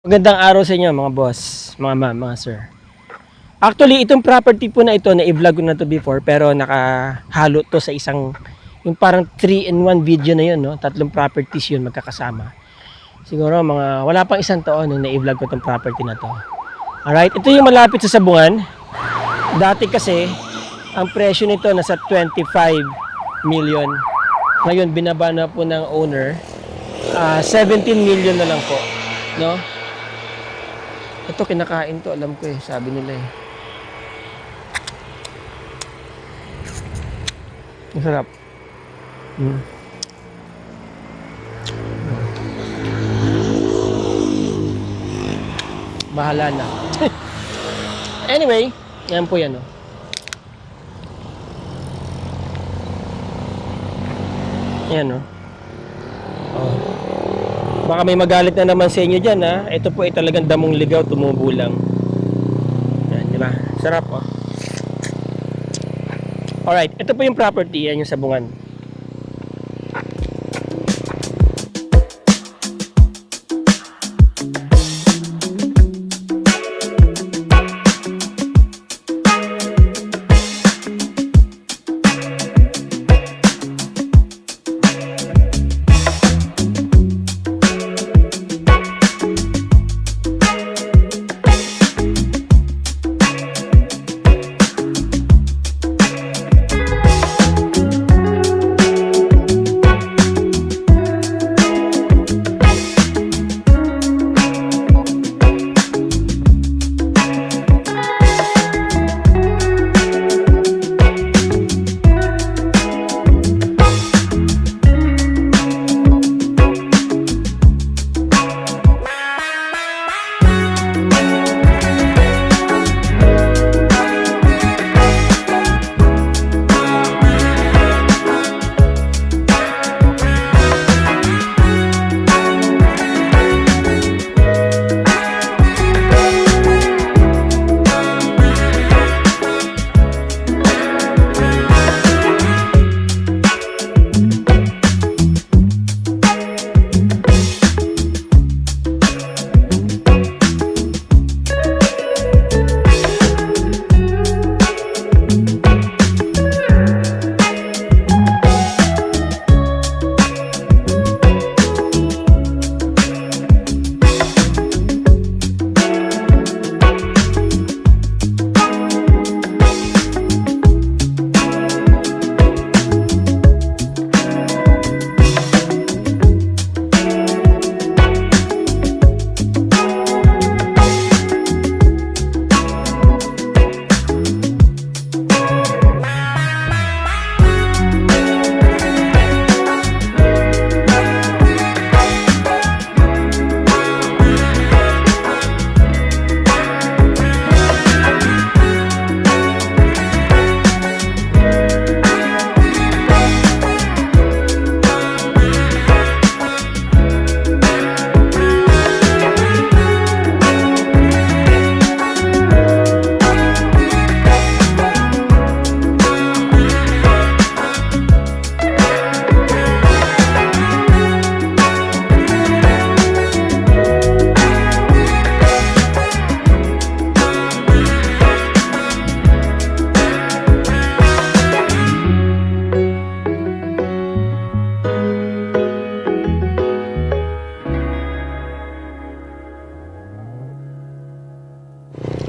Magandang araw sa inyo mga boss, mga ma'am, mga sir. Actually, itong property po na ito, na-vlog ko na to before, pero nakahalo to sa isang, yung parang 3-in-1 video na yun, no? Tatlong properties yun magkakasama. Siguro mga, wala pang isang taon nung na-vlog ko itong property na to. Alright, ito yung malapit sa Sabungan. Dati kasi, ang presyo nito nasa 25 million. Ngayon, binaba na po ng owner. 17 million na lang po, no? Ito kinakain to, alam ko eh, sabi nila eh. Masarap. Bahala na. Anyway, yan po yan, oh. Yan, oh. Oh. Baka may magalit na naman sa inyo dyan, ha. Ito po ay talagang damong ligaw, tumubo lang. Yan, di ba? Sarap, oh. Alright, ito po yung property, yan yung Sabungan.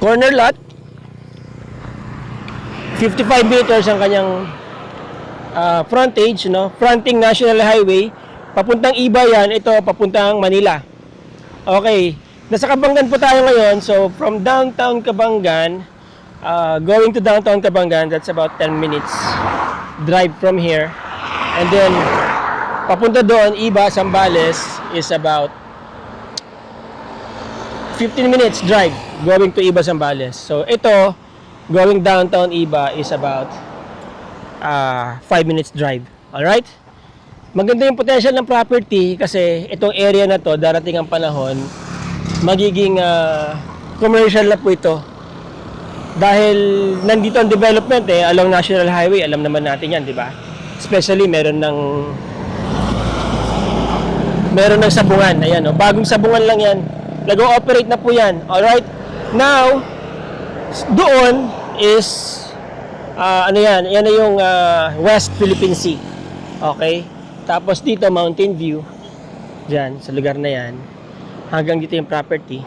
Corner lot, 55 meters ang kanyang frontage, no? Fronting National Highway, papuntang Iba yan, ito papuntang Manila. Okay, nasa Kabanggan po tayo ngayon, so from downtown Kabanggan, going to downtown Kabanggan, that's about 10 minutes drive from here. And then, papunta doon, Iba, Zambales, is about 15 minutes drive going to Iba, Zambales. So ito, going downtown Iba is about 5 minutes drive. Alright? Maganda yung potential ng property kasi itong area na to, darating ang panahon, magiging commercial na po ito. Dahil nandito ang development along National Highway, alam naman natin yan, di ba? Especially meron ng Sabungan, ayan, bagong Sabungan lang yan. Nag-ooperate na po yan. Alright? Now, doon is, ano yan? Yan na yung West Philippine Sea. Okay? Tapos dito, Mountain View. Diyan, sa lugar na yan. Hanggang dito yung property.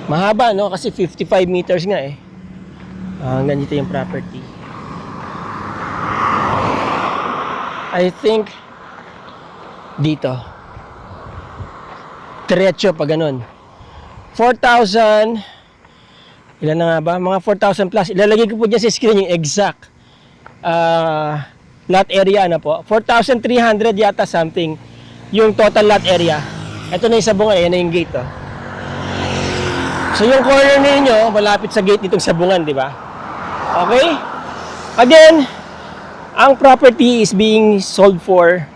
Mahaba, no? Kasi 55 meters nga eh. Hanggang dito yung property. I think dito. Diretso pa ganun. 4,000. Ilan na nga ba? Mga 4,000 plus. Ilalagay ko po dyan sa screen yung exact lot area na po. 4,300 yata something yung total lot area. Ito na yung sabungan. Yan na yung gate. Oh. So yung corner ninyo, malapit sa gate nitong sabungan, di ba? Okay? Again, ang property is being sold for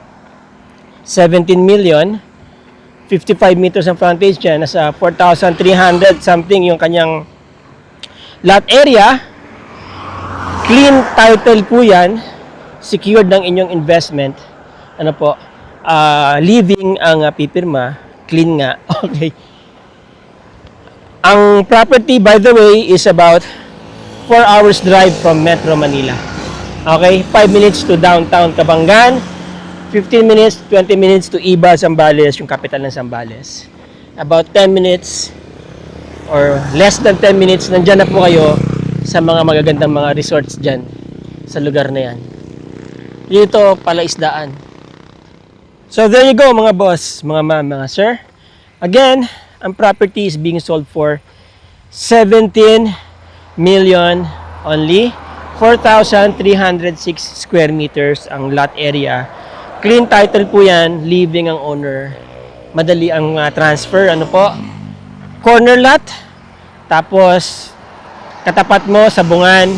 17 million. 55 meters ang frontage niya. Nasa 4,300 something yung kanyang lot area. Clean title po yan. Secured ng inyong investment. Ano po? Living ang pipirma. Clean nga. Okay. Ang property, by the way, is about 4 hours drive from Metro Manila. Okay? 5 minutes to downtown Cabangan. 15 minutes, 20 minutes to Iba, Zambales, yung capital ng Zambales. About 10 minutes or less than 10 minutes, nandyan na po kayo sa mga magagandang mga resorts dyan sa lugar na yan. Dito, palaisdaan. So there you go mga boss, mga ma'am, mga sir. Again, ang property is being sold for 17 million only. 4,306 square meters ang lot area. Clean title po yan, living ang owner. Madali ang transfer, ano po? Corner lot. Tapos katapat mo sa Bungan,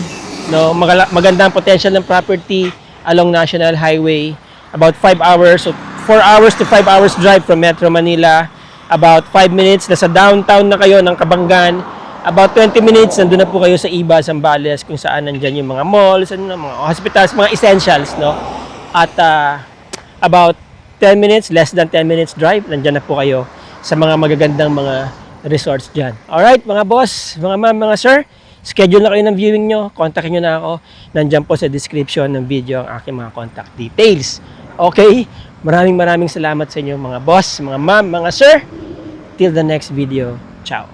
no? Magandang potential ng property along National Highway. About 5 hours, so 4 hours to 5 hours drive from Metro Manila. About 5 minutes, nasa downtown na kayo ng Cabangan. About 20 minutes, nandun na po kayo sa Iba, Zambales, kung saan nandyan yung mga malls, mga hospitals, mga essentials, no? At about 10 minutes, less than 10 minutes drive, nandyan na po kayo sa mga magagandang mga resorts dyan. Alright, mga boss, mga ma'am, mga sir, schedule na kayo ng viewing nyo, kontakin nyo na ako. Nandyan po sa description ng video ang aking mga contact details. Okay? Maraming salamat sa inyo mga boss, mga ma'am, mga sir. Till the next video. Ciao.